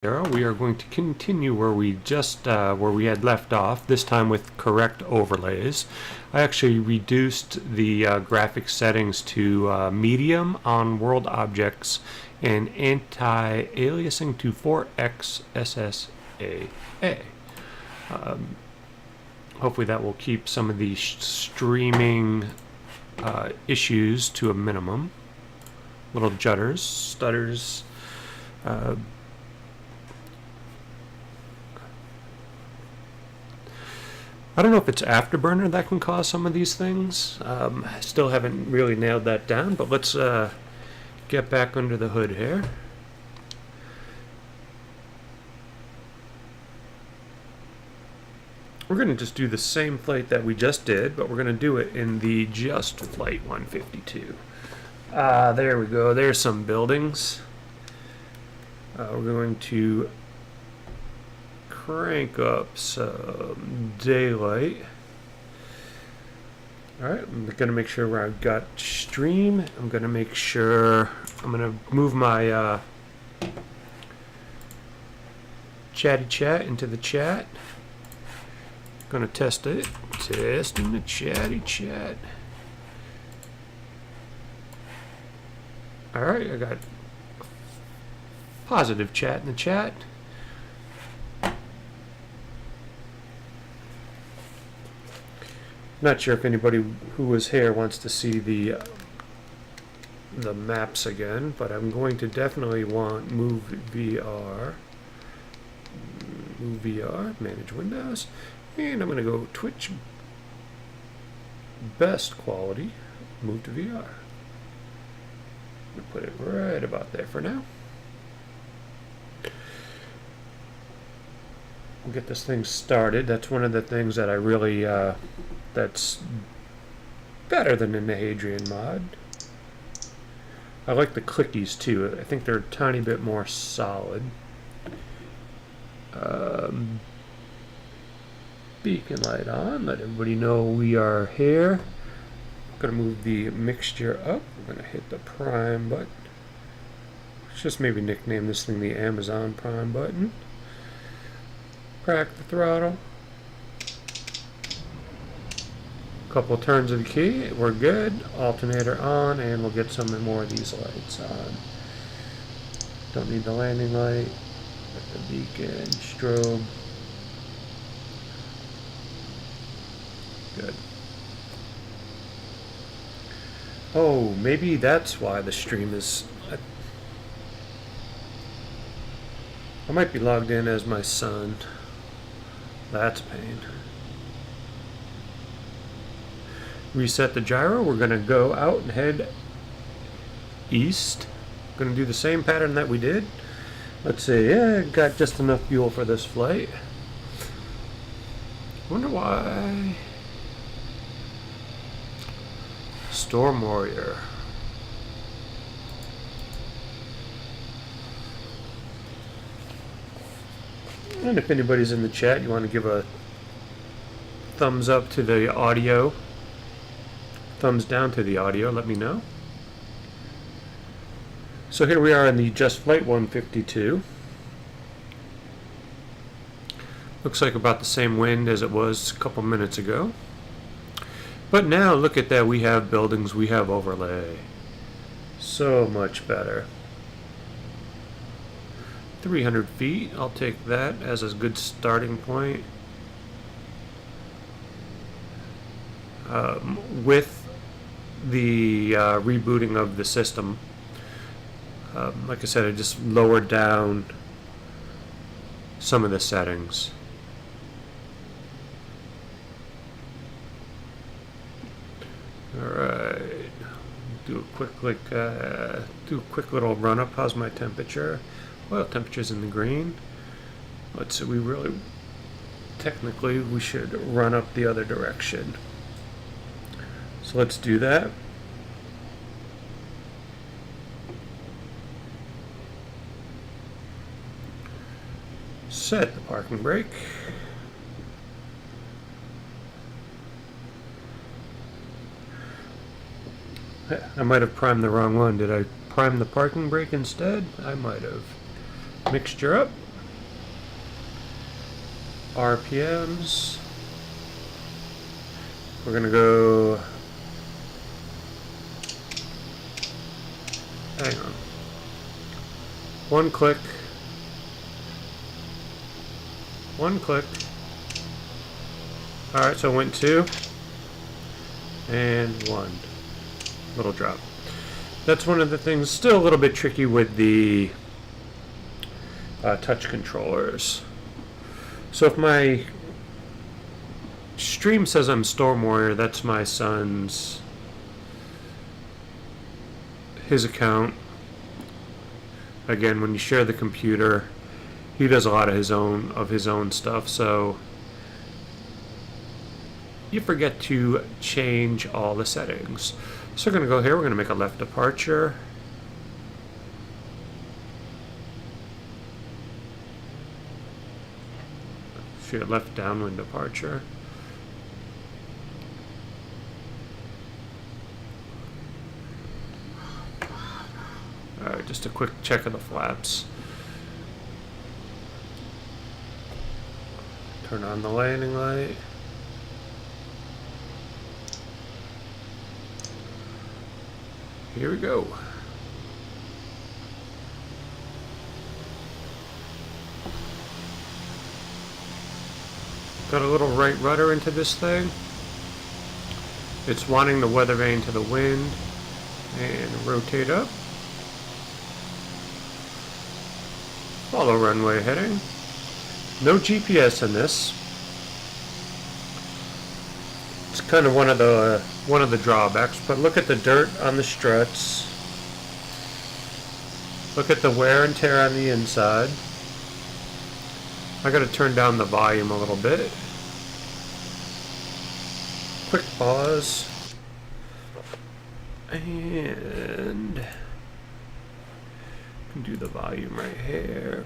We are going to continue where we had left off, this time with correct overlays. I actually reduced the graphic settings to medium on world objects and anti-aliasing to 4x SSAA. Hopefully that will keep some of the streaming issues to a minimum. Little jutters, stutters. I don't know if it's Afterburner that can cause some of these things. I still haven't really nailed that down, but let's get back under the hood here. We're going to just do the same flight that we just did, but we're going to do it in the just flight 152. There we go. There's some buildings. We're going to crank up some daylight. Alright, I'm going to make sure where I've got stream. I'm going to make sure I'm going to move my chatty chat into the chat. Going to test it. Testing the chatty chat. Alright, I got positive chat in the chat. Not sure if anybody who was here wants to see the maps again, but I'm going to definitely want move VR, manage windows, and I'm going to go Twitch best quality, move to VR. We'll put it right about there for now. We'll get this thing started. That's one of the things that I really that's better than in the Nhadrian Mod. I like the clickies too. I think they're a tiny bit more solid. Beacon light on. Let everybody know we are here. I'm going to move the mixture up. We're going to hit the prime button. Let's just maybe nickname this thing the Amazon Prime button. Crack the throttle. Couple turns of the key, we're good. Alternator on, and we'll get some more of these lights on. Don't need the landing light. Got the beacon, strobe. Good. Oh, maybe that's why the stream is... I might be logged in as my son. That's a pain. Reset the gyro. We're going to go out and head east. Going to do the same pattern that we did. Let's see. Yeah, got just enough fuel for this flight. Wonder why. Storm Warrior. And if anybody's in the chat, you want to give a thumbs up to the audio, thumbs down to the audio, let me know. So here we are in the Just Flight 152. Looks like about the same wind as it was a couple minutes ago. But now look at that, we have buildings, we have overlay. So much better. 300 feet, I'll take that as a good starting point. With the rebooting of the system, like I said, I just lowered down some of the settings. Alright, do a quick little run up. How's my temperature? Oil temperature's in the green. Let's see, technically we should run up the other direction. So let's do that. Set the parking brake. I might have primed the wrong one. Did I prime the parking brake instead? I might have. Mixture up. RPMs. We're gonna go, hang on, one click, alright, so it went 2 and 1, little drop. That's one of the things, still a little bit tricky with the touch controllers. So if my stream says I'm Storm Warrior, that's my son's, his account. Again, when you share the computer, he does a lot of his own stuff, so you forget to change all the settings. So we're going to go here, we're going to make a left departure. Shoot, left downwind departure. Alright, just a quick check of the flaps. Turn on the landing light. Here we go. Got a little right rudder into this thing. It's wanting the weather vane to the wind. And rotate up. Follow runway heading. No GPS in this. It's kind of one of the drawbacks, but look at the dirt on the struts. Look at the wear and tear on the inside. I gotta turn down the volume a little bit. Quick pause. And do the volume right here.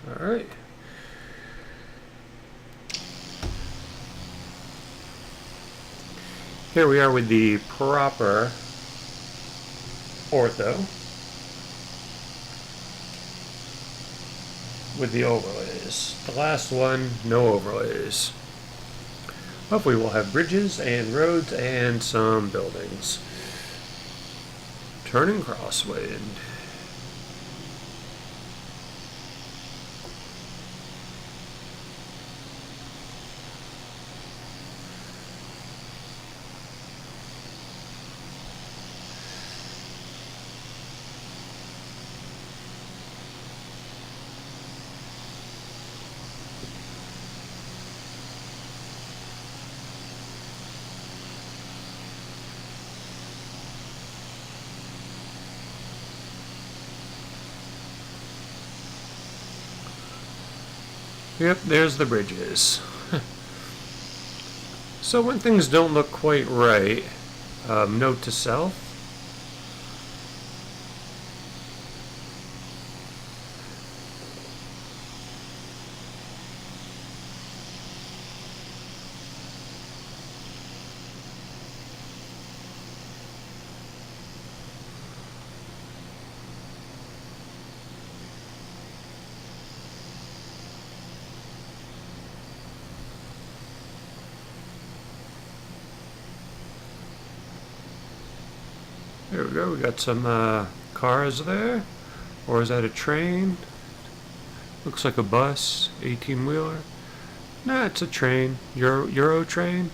All right. Here we are with the proper ortho with the overlays. The last one, no overlays. Hopefully we'll have bridges and roads and some buildings. Turning crosswind. Yep, there's the bridges. So when things don't look quite right, note to self. There we go, we got some cars there. Or is that a train? Looks like a bus, 18-wheeler. Nah, it's a train. Euro train.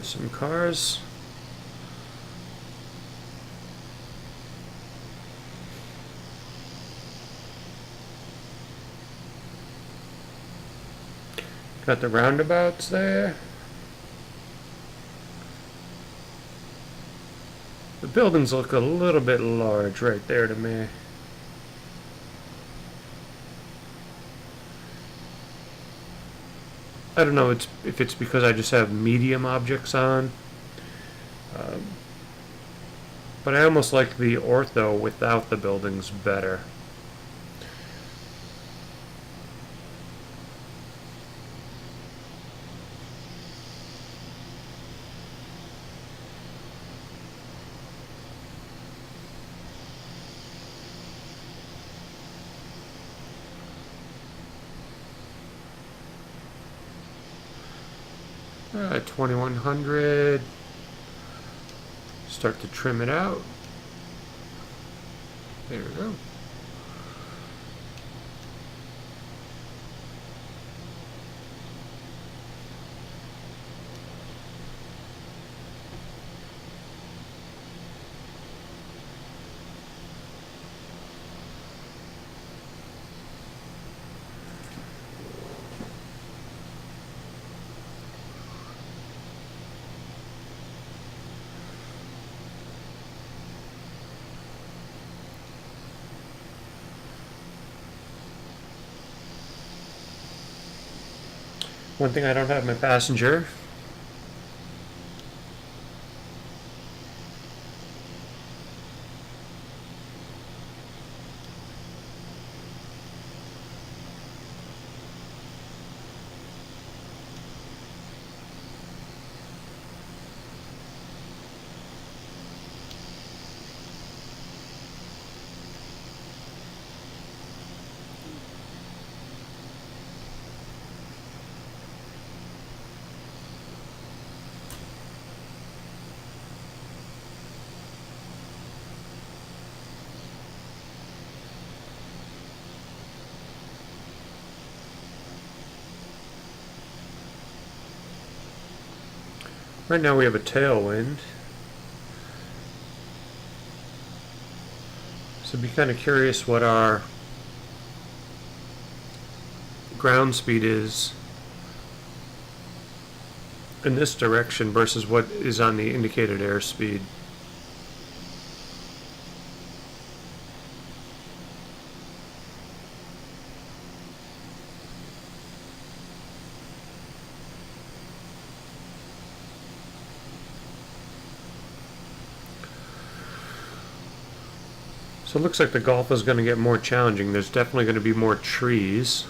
Some cars. Got the roundabouts there. The buildings look a little bit large right there to me. I don't know if it's because I just have medium objects on, um, but I almost like the ortho without the buildings better. All right, 2100. Start to trim it out. There we go. One thing I don't have my passenger. Right now we have a tailwind. So be kind of curious what our ground speed is in this direction versus what is on the indicated airspeed. So it looks like the Gulf is going to get more challenging. There's definitely going to be more trees.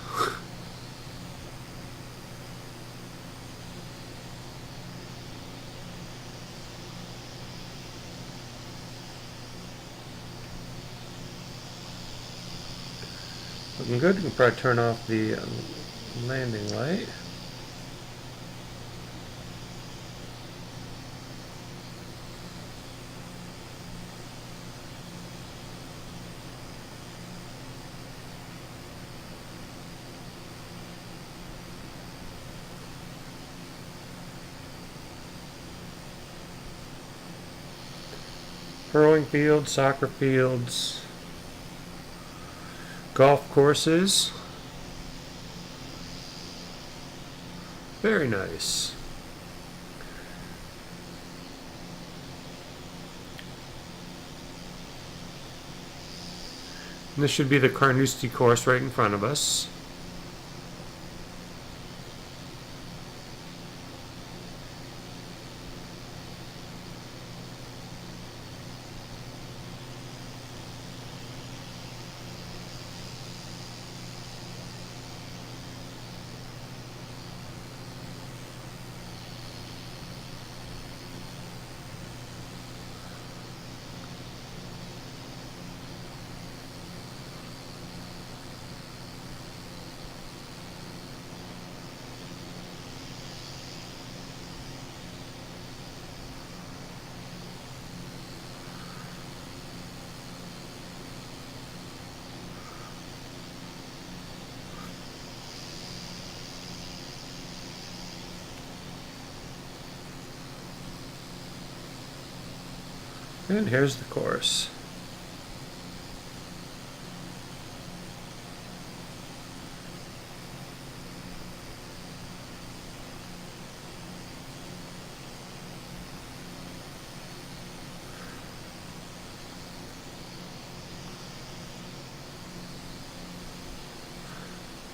Looking good. We can probably turn off the landing light. Throwing fields, soccer fields, golf courses. Very nice. And this should be the Carnoustie course right in front of us. And here's the course.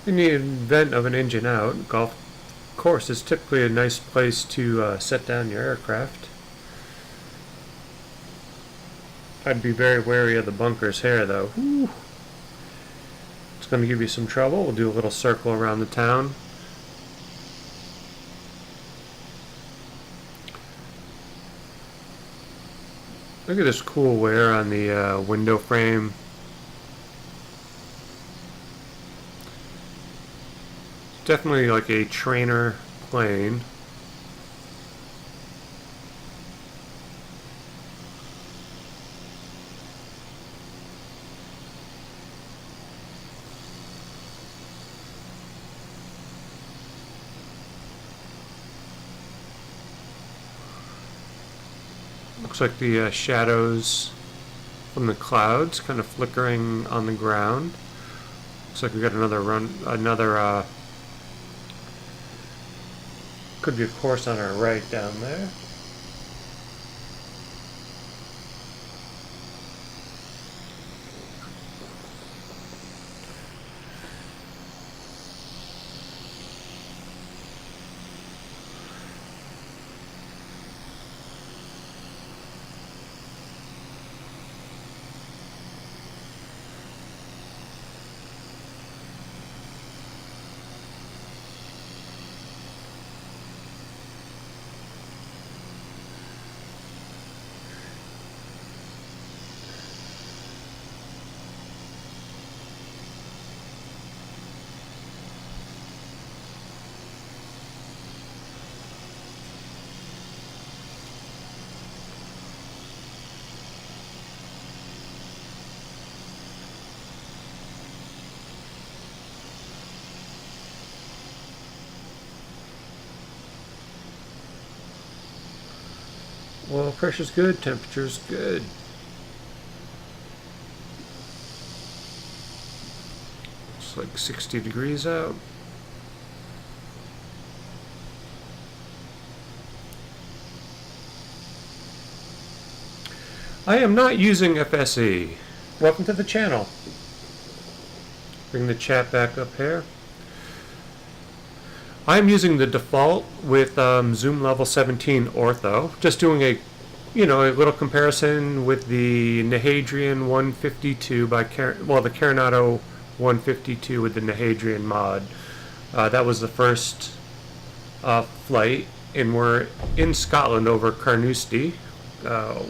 In the event of an engine out, Golf course, it's typically a nice place to set down your aircraft. I'd be very wary of the bunkers here, though. Whew. It's going to give you some trouble. We'll do a little circle around the town. Look at this cool wear on the window frame. It's definitely like a trainer plane. Looks like the shadows from the clouds kind of flickering on the ground. Looks like we got another could be a course on our right down there. Well, pressure's good, temperature's good. It's like 60 degrees out. I am not using FSE. Welcome to the channel. Bring the chat back up here. I'm using the default with zoom level 17 ortho. Just doing a little comparison with the Nhadrian 152 by the Carnoustie 152 with the Nhadrian Mod. That was the first flight, and we're in Scotland over Carnoustie,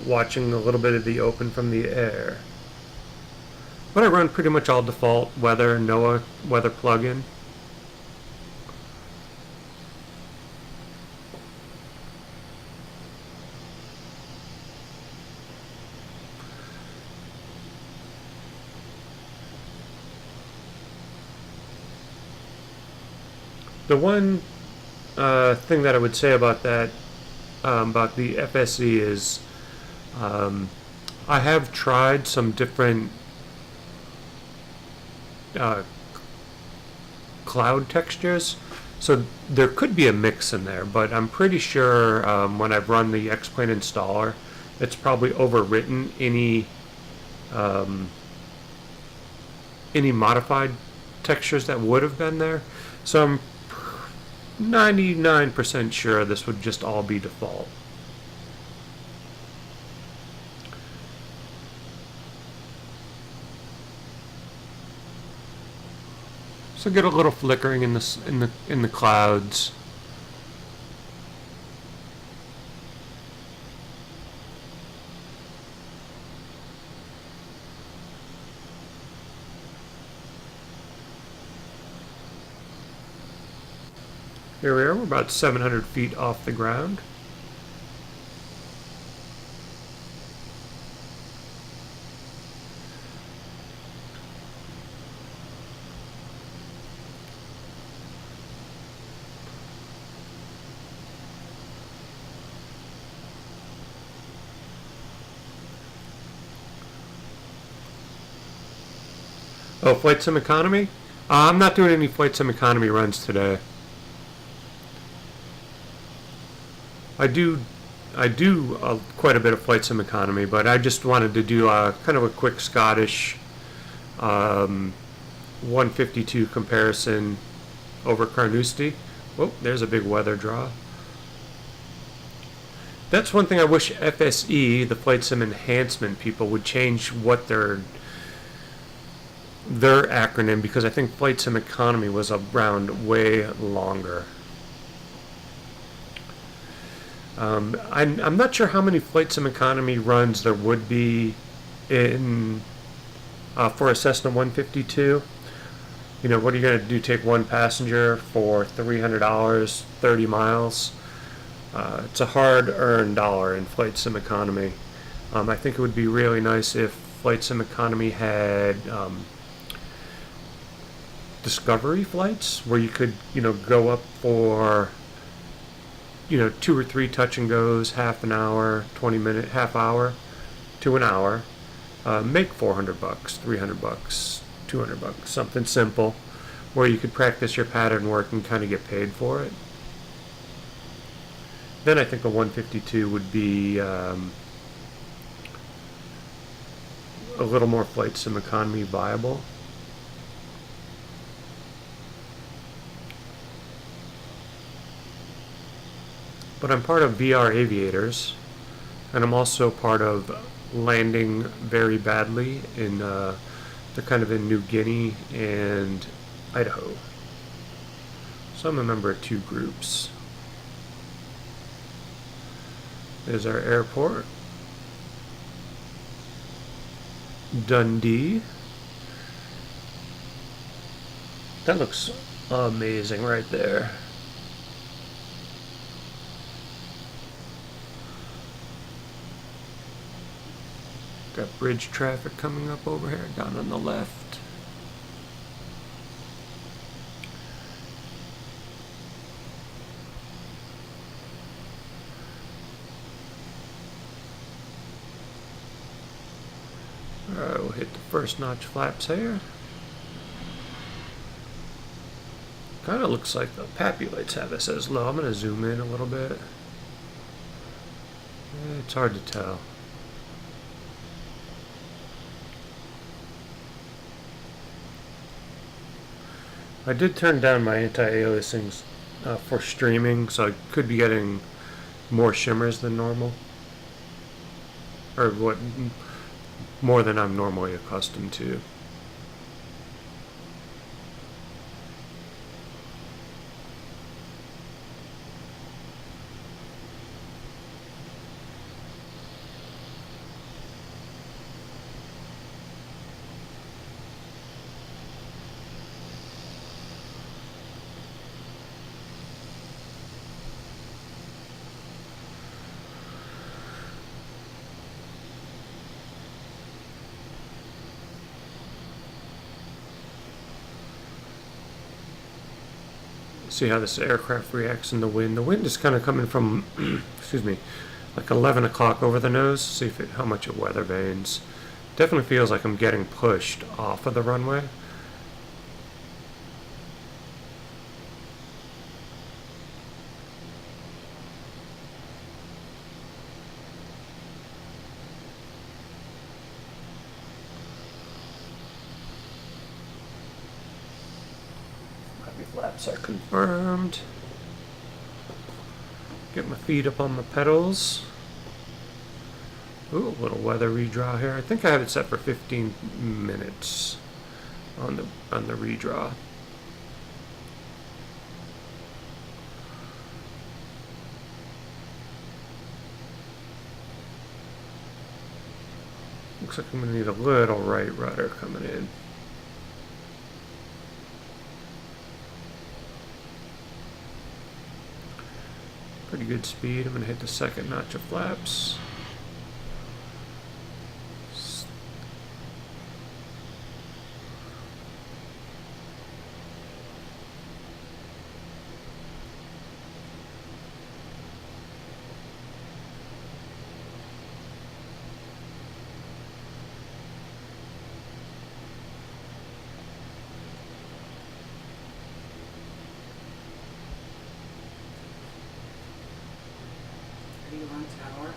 watching a little bit of the open from the air. But I run pretty much all default weather, NOAA weather plugin. The one thing that I would say about that, about the FSE is, I have tried some different cloud textures, so there could be a mix in there, but I'm pretty sure when I've run the X-Plane installer, it's probably overwritten any modified textures that would have been there. So I'm 99% sure this would just all be default. So get a little flickering in the clouds. Here we are, we're about 700 feet off the ground. Oh, flight sim economy? I'm not doing any flight sim economy runs today. I do quite a bit of flight sim economy, but I just wanted to do kind of a quick Scottish 152 comparison over Carnoustie. Oh, there's a big weather draw. That's one thing I wish FSE, the Flight Sim Enhancement people, would change what their acronym, because I think Flight Sim Economy was around way longer. I'm not sure how many Flight Sim Economy runs there would be in for a Cessna 152. You know, what are you going to do? Take one passenger for $300, 30 miles? It's a hard-earned dollar in Flight Sim Economy. I think it would be really nice if Flight Sim Economy had discovery flights where you could, go up for, 2 or 3 touch and goes, half an hour, 20 minute, half hour to an hour. Make $400, $300, $200, something simple, where you could practice your pattern work and kind of get paid for it. Then I think a 152 would be a little more Flight Sim Economy viable. But I'm part of VR Aviators, and I'm also part of Landing Very Badly in they're kind of in New Guinea and Idaho. So I'm a member of 2 groups. There's our airport. Dundee. That looks amazing right there. Got bridge traffic coming up over here, down on the left. Alright, we'll hit the first notch flaps here. Kind of looks like the PAPI lights have us as low. I'm going to zoom in a little bit. It's hard to tell. I did turn down my anti-aliasing for streaming, so I could be getting more shimmers than normal. Or what, more than I'm normally accustomed to. See how this aircraft reacts in the wind. The wind is kind of coming from, excuse me, like 11 o'clock over the nose. See how much it weather vanes. Definitely feels like I'm getting pushed off of the runway. Flaps are confirmed. Get my feet up on the pedals. Ooh, a little weather redraw here. I think I have it set for 15 minutes on the redraw. Looks like I'm going to need a little right rudder coming in. Pretty good speed. I'm going to hit the second notch of flaps. Tower.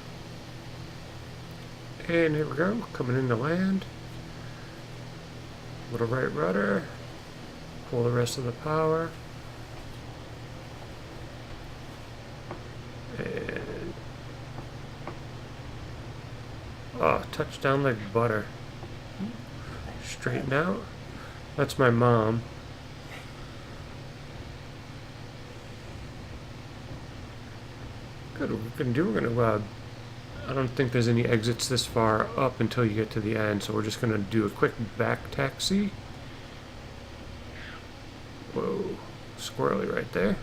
And here we go, coming into land. Little right rudder. Pull the rest of the power. Oh, touchdown like butter. Straighten out. That's my mom. Good. What we can do, we're gonna. I don't think there's any exits this far up until you get to the end, so we're just gonna do a quick back taxi. Whoa, squirrely right there.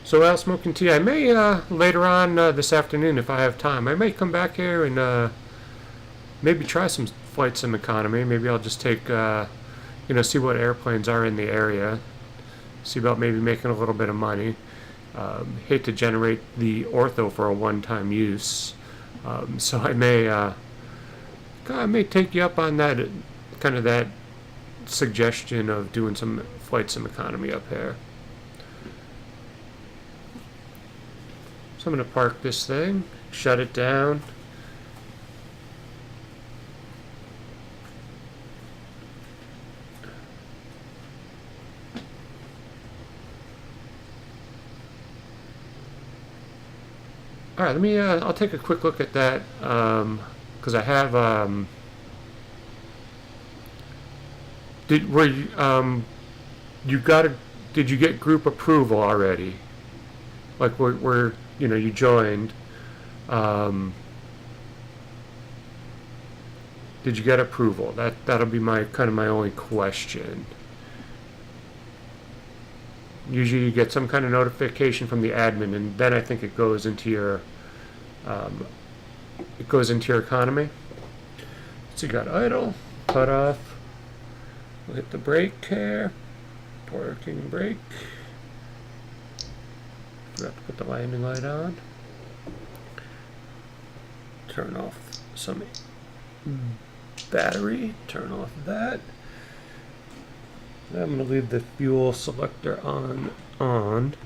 So while smoking tea, I may later on this afternoon, if I have time, I may come back here and maybe try some flight sim economy. Maybe I'll just take, see what airplanes are in the area. See about maybe making a little bit of money. Hate to generate the ortho for a one-time use, so I may take you up on that, kind of that suggestion of doing some flight sim economy up here. So I'm going to park this thing, shut it down. All right, I'll take a quick look at that, because I have, did you get group approval already? Like where you joined. Did you get approval? That'll be my only question. Usually you get some kind of notification from the admin, and then I think it goes into your economy. So you got idle, cut off. We'll hit the brake here. Working brake. Forgot to put the landing light on. Turn off some battery. Turn off that. I'm going to leave the fuel selector on. Alright,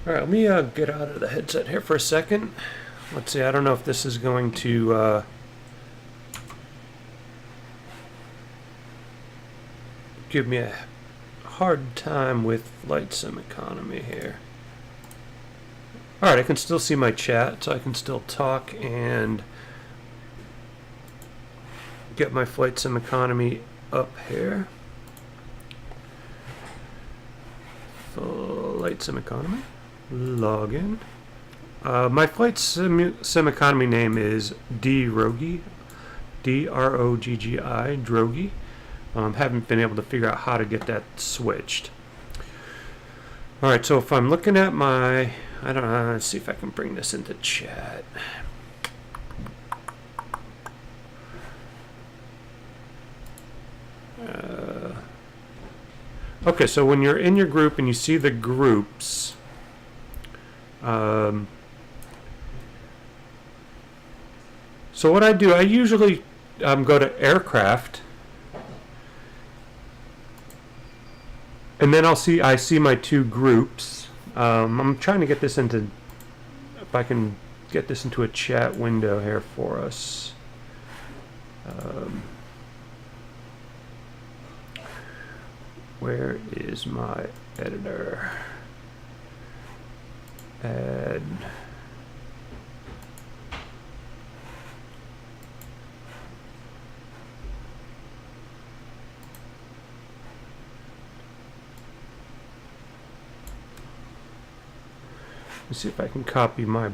let me get out of the headset here for a second. Let's see, I don't know if this is going to give me a hard time with flight sim economy here. Alright, I can still see my chat, so I can still talk and get my flight sim economy up here. Flight sim economy. Login. My flight sim economy name is Droggi. D-R-O-G-G-I. Droggi. Haven't been able to figure out how to get that switched. Alright, so if I'm looking at my... I don't know, let's see if I can bring this into chat. Okay, so when you're in your group and you see the groups, so what I do, I usually go to aircraft, and then I see my two groups. I'm trying to get this into, if I can get this into a chat window here for us. Where is my editor? Add. Let's see if I can copy my...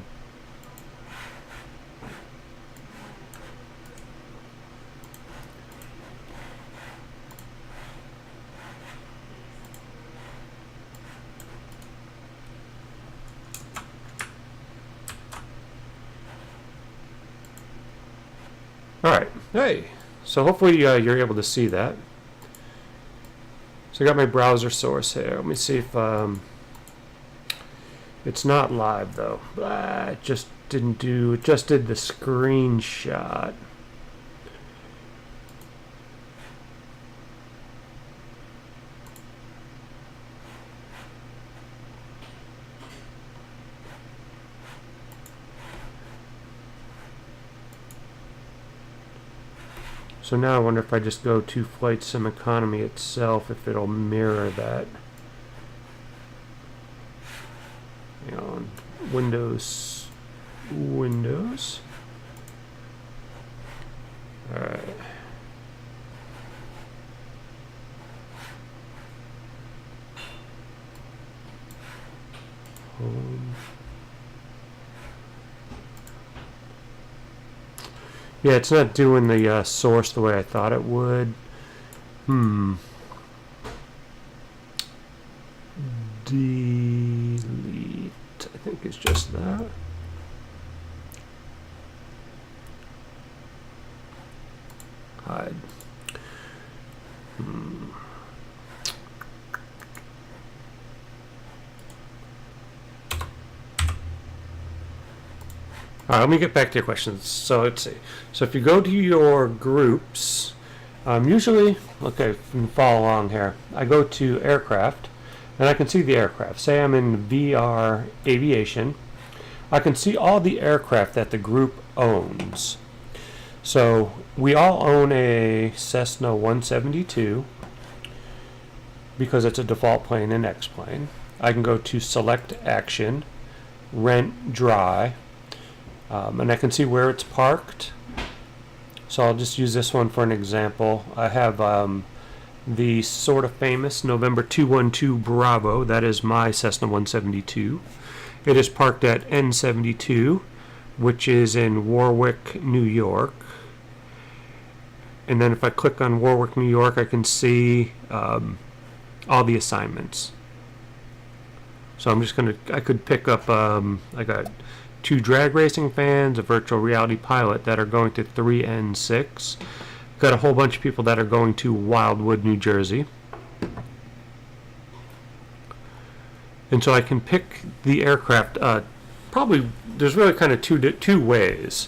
Alright, hey, so hopefully you're able to see that. So I got my browser source here. Let me see if it's not live though. It just didn't do, it just did the screenshot. So now I wonder if I just go to Flight Sim Economy itself, if it'll mirror that. Hang on. Windows. Alright. Home. Yeah, it's not doing the source the way I thought it would. Delete. I think it's just that. Hide. Alright, let me get back to your questions. So let's see. So if you go to your groups, usually, okay, you can follow along here. I go to aircraft, and I can see the aircraft. Say I'm in VR aviation. I can see all the aircraft that the group owns. So we all own a Cessna 172 because it's a default plane in X-plane. I can go to select action, rent dry, and I can see where it's parked. So I'll just use this one for an example. I have the sort of famous November 212 Bravo. That is my Cessna 172. It is parked at N72, which is in Warwick, New York. And then if I click on Warwick, New York, I can see all the assignments. So I'm just going to, I could pick up, I got 2 drag racing fans, a virtual reality pilot that are going to 3N6. Got a whole bunch of people that are going to Wildwood, New Jersey. And so I can pick the aircraft, probably, there's really kind of two ways.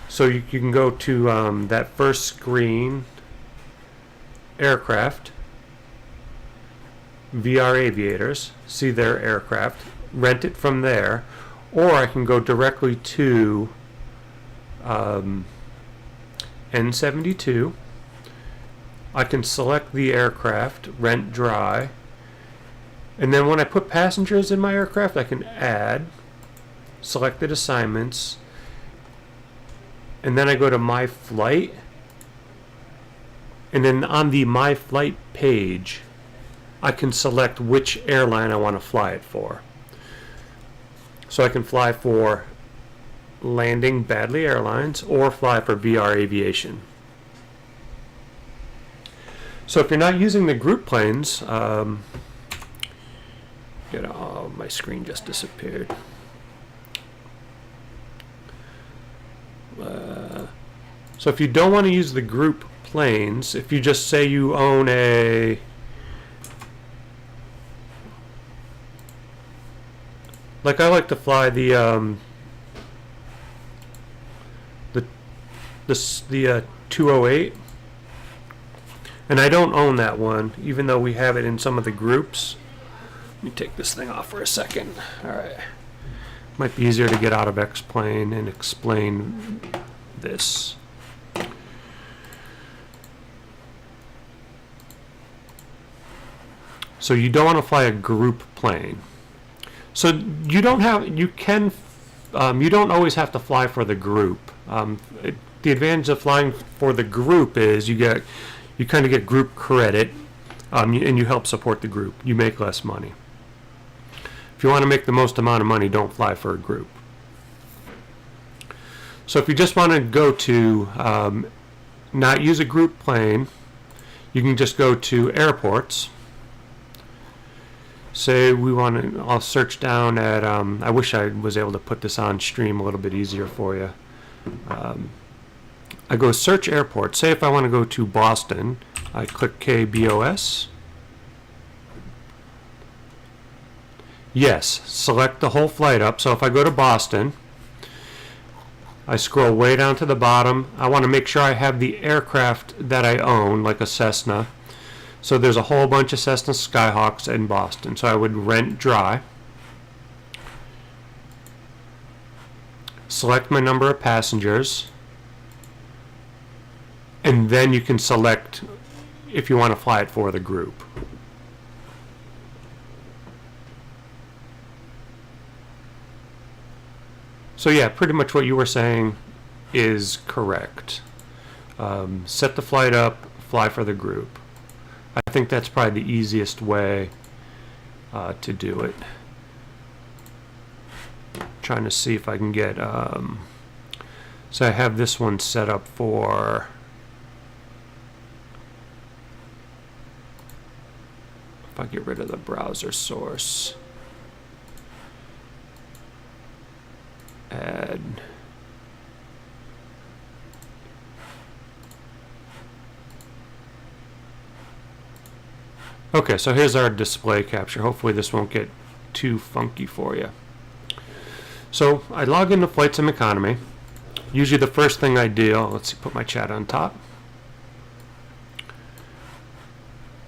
So you can go to that first screen, aircraft, VR Aviators, see their aircraft, rent it from there, or I can go directly to N72. I can select the aircraft, rent dry, and then when I put passengers in my aircraft, I can add selected assignments, and then I go to my flight, and then on the my flight page I can select which airline I want to fly it for. So I can fly for Landing Badly Airlines or fly for VR Aviation. So if you're not using the group planes, oh, my screen just disappeared. So if you don't want to use the group planes, if you just say you own a like I like to fly the 208, and I don't own that one, even though we have it in some of the groups. Let me take this thing off for a second. Alright. Might be easier to get out of X-plane and explain this. So you don't want to fly a group plane. So you don't always have to fly for the group. The advantage of flying for the group is you kind of get group credit, and you help support the group. You make less money. If you want to make the most amount of money, don't fly for a group. So if you just want to go to not use a group plane, you can just go to airports. Say we want to, I'll search down at, I wish I was able to put this on stream a little bit easier for you. I go search airport. Say if I want to go to Boston, I click KBOS. Yes, select the whole flight up. So if I go to Boston, I scroll way down to the bottom. I want to make sure I have the aircraft that I own, like a Cessna. So there's a whole bunch of Cessna Skyhawks in Boston. So I would rent dry. Select my number of passengers. and then you can select if you want to fly it for the group. So yeah, pretty much what you were saying is correct. Set the flight up, fly for the group. I think that's probably the easiest way to do it. Trying to see if I can get so I have this one set up for if I get rid of the browser source, add okay, so here's our display capture. Hopefully this won't get too funky for you. So I log into Flight Sim Economy. Usually the first thing I do, let's see, put my chat on top.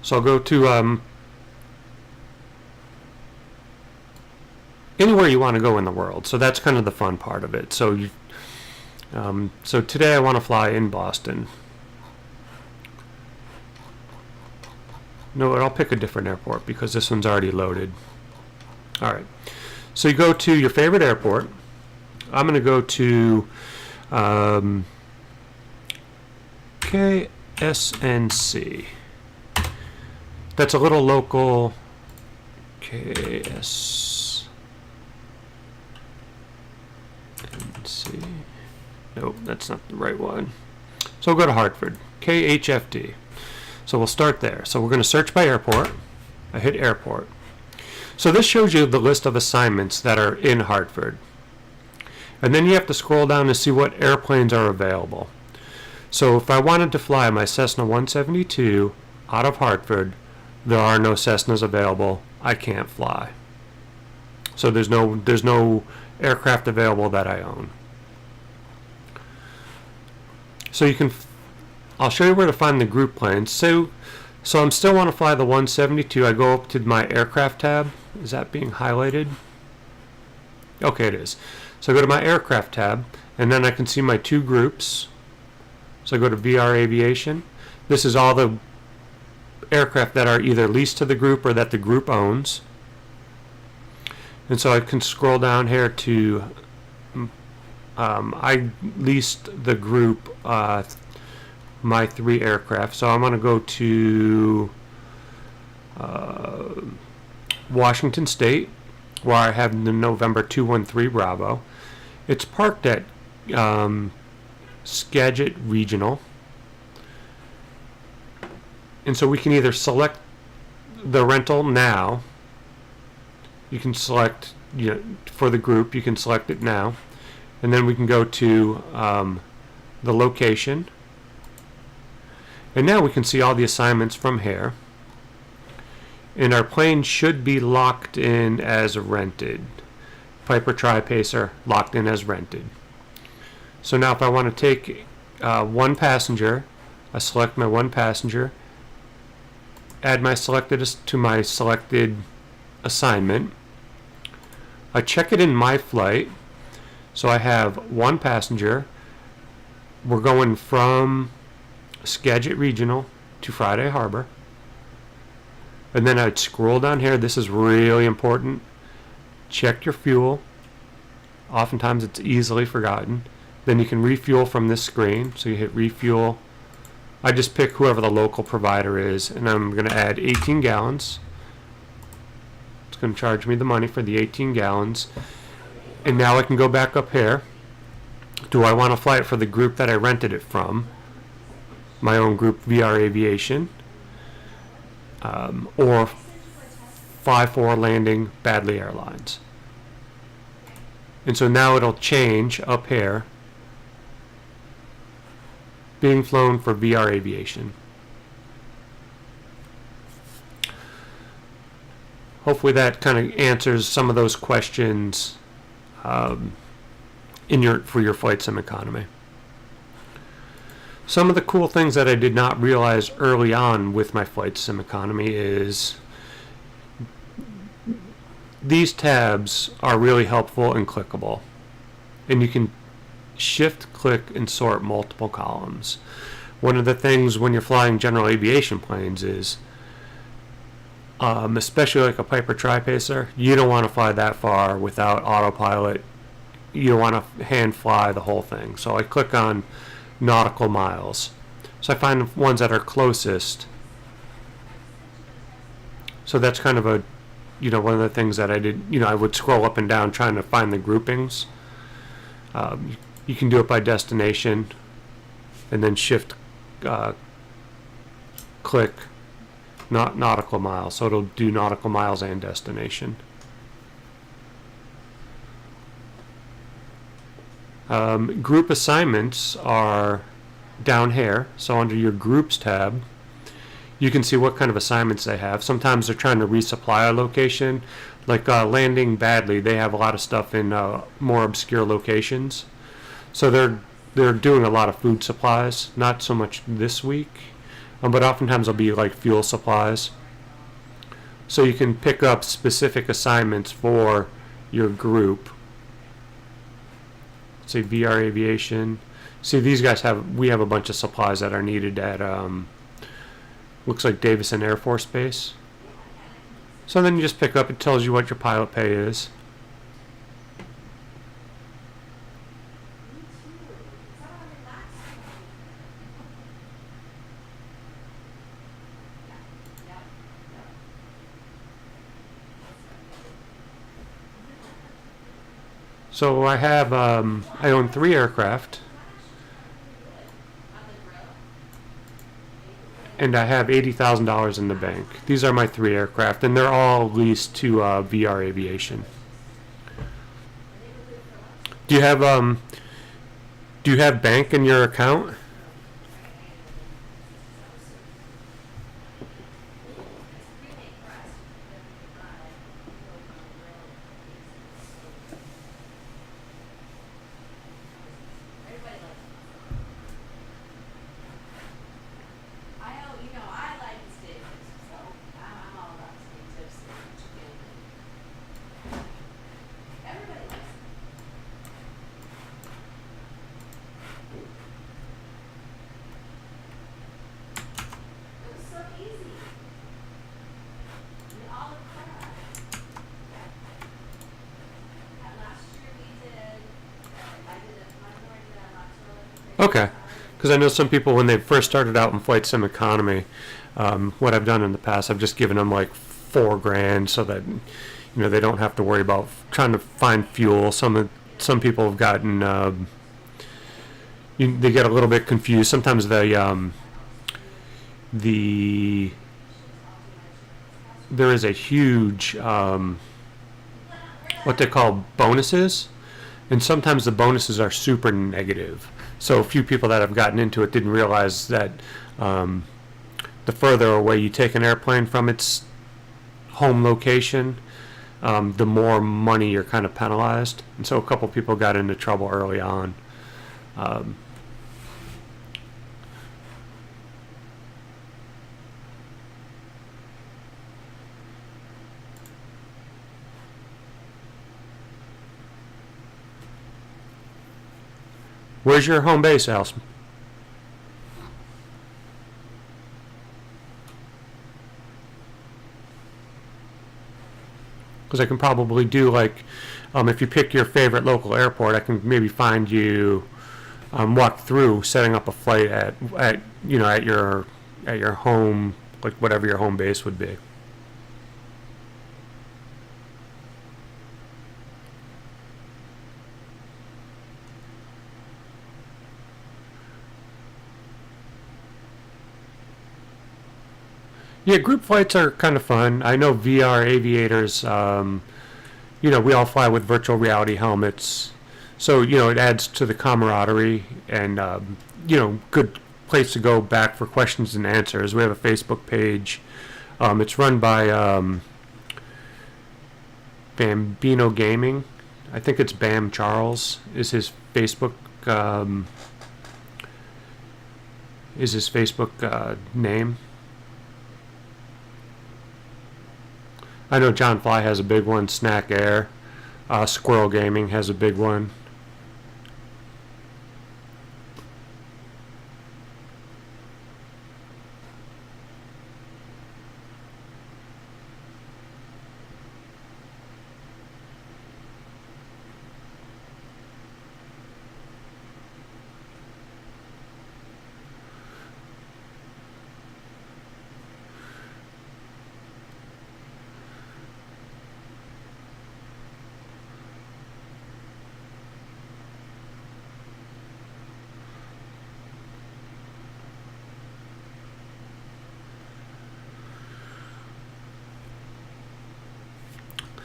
So I'll go to anywhere you want to go in the world. So that's kind of the fun part of it. So so today I want to fly in Boston. No, I'll pick a different airport because this one's already loaded. All right. So you go to your favorite airport. I'm going to go to KSNC. That's a little local. KSNC. Nope, that's not the right one. So we'll go to Hartford. KHFD. So we'll start there. So we're going to search by airport. I hit airport. So this shows you the list of assignments that are in Hartford. And then you have to scroll down to see what airplanes are available. So if I wanted to fly my Cessna 172 out of Hartford, there are no Cessnas available. I can't fly. So there's no aircraft available that I own. So you can I'll show you where to find the group planes. So I still want to fly the 172. I go up to my aircraft tab. Is that being highlighted? Okay, it is. So I go to my aircraft tab, and then I can see my two groups. So I go to VR Aviation. This is all the aircraft that are either leased to the group or that the group owns. And so I can scroll down here to I leased the group my 3 aircraft. So I'm going to go to Washington State, where I have the November 213 Bravo. It's parked at Skagit Regional. And so we can either select the rental now. You can select, for the group, you can select it now. And then we can go to the location. And now we can see all the assignments from here. And our plane should be locked in as rented. Piper Tri-Pacer locked in as rented. So now if I want to take one passenger, I select my one passenger, add my selected to my selected assignment. I check it in my flight. So I have one passenger. We're going from Skagit Regional to Friday Harbor. And then I'd scroll down here. This is really important. Check your fuel. Oftentimes it's easily forgotten. Then you can refuel from this screen. So you hit refuel. I just pick whoever the local provider is, and I'm going to add 18 gallons. It's going to charge me the money for the 18 gallons. And now I can go back up here. Do I want to fly it for the group that I rented it from? My own group, VR Aviation. Or fly for landing Badley Airlines. And so now it'll change up here. Being flown for VR Aviation. Hopefully that kind of answers some of those questions for your Flight Sim Economy. Some of the cool things that I did not realize early on with my Flight Sim Economy is these tabs are really helpful and clickable. And you can shift, click, and sort multiple columns. One of the things when you're flying general aviation planes is, especially like a Piper Tri-Pacer, you don't want to fly that far without autopilot. You don't want to hand fly the whole thing. So I click on nautical miles. So I find ones that are closest. So that's kind of a, one of the things that I did. I would scroll up and down trying to find the groupings. You can do it by destination, and then shift, click nautical miles. So it'll do nautical miles and destination. Group assignments are down here. So under your groups tab, you can see what kind of assignments they have. Sometimes they're trying to resupply a location, like landing badly. They have a lot of stuff in more obscure locations. So they're doing a lot of food supplies. Not so much this week, but oftentimes they'll be like fuel supplies. So you can pick up specific assignments for your group. Say VR Aviation. See, these guys we have a bunch of supplies that are needed at looks like Davison Air Force Base. So then you just pick up, it tells you what your pilot pay is. So I have, I own 3 aircraft, and I have $80,000 in the bank. These are my 3 aircraft, and they're all leased to VR Aviation. Do you have bank in your account? Okay, because I know some people when they first started out in flight sim economy, what I've done in the past, I've just given them like $4,000 so that they don't have to worry about trying to find fuel. Some people have gotten they get a little bit confused. Sometimes there is a huge what they call bonuses, and sometimes the bonuses are super negative. So a few people that have gotten into it didn't realize that the further away you take an airplane from its home location, the more money you're kind of penalized. And so a couple people got into trouble early on. Where's your home base, Alice? Because I can probably do like, if you pick your favorite local airport, I can maybe find you, walk through setting up a flight at your home, like whatever your home base would be. Yeah, group flights are kind of fun. I know VR aviators, we all fly with virtual reality helmets. So, it adds to the camaraderie and, good place to go back for questions and answers. We have a Facebook page. It's run by Bambino Gaming. I think it's Bam Charles is his Facebook name. I know John Fly has a big one, Snack Air. Squirrel Gaming has a big one.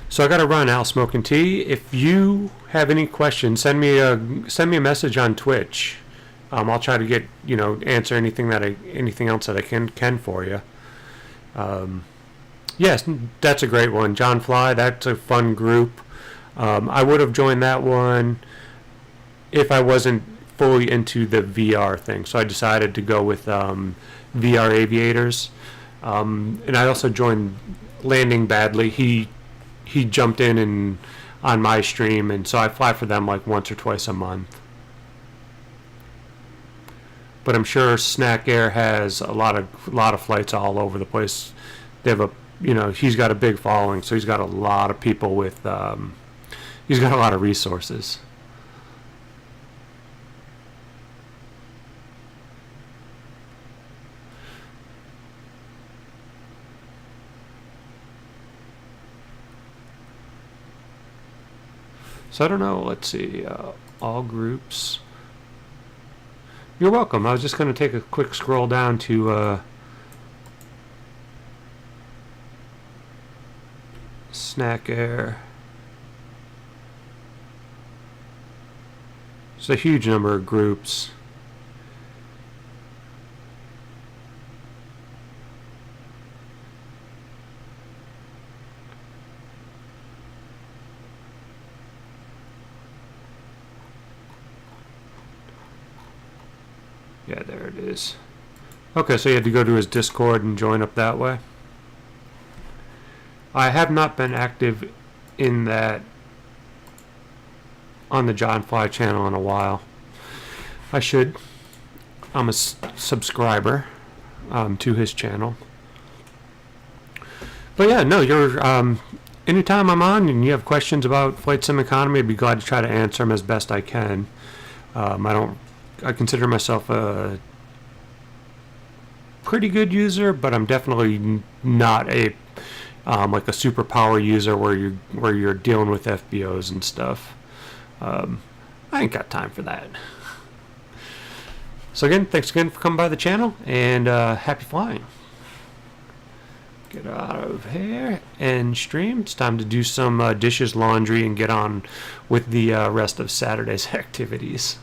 So I got to run out smoking tea. If you have any questions, send me a message on Twitch. I'll try to get answer anything else that I can for you. Yes, that's a great one, John Fly. That's a fun group. I would have joined that one if I wasn't fully into the VR thing. So I decided to go with VR Aviators, and I also joined Landing Badly. He jumped in on my stream, and so I fly for them like once or twice a month. But I'm sure Snack Air has a lot of flights all over the place. They have he's got a big following, so he's got a lot of people with he's got a lot of resources. So I don't know, let's see, all groups. You're welcome. I was just going to take a quick scroll down to Snack Air. It's a huge number of groups. Yeah, there it is. Okay, so you had to go to his Discord and join up that way. I have not been active in that on the John Fly channel in a while. I should. I'm a subscriber to his channel. But yeah, no, you're anytime I'm on and you have questions about Flight Sim Economy, I'd be glad to try to answer them as best I can. I consider myself a pretty good user, but I'm definitely not a like a superpower user where you're dealing with FBOs and stuff. I ain't got time for that. So again, thanks again for coming by the channel, and happy flying. Get out of here and stream. It's time to do some dishes, laundry, and get on with the rest of Saturday's activities.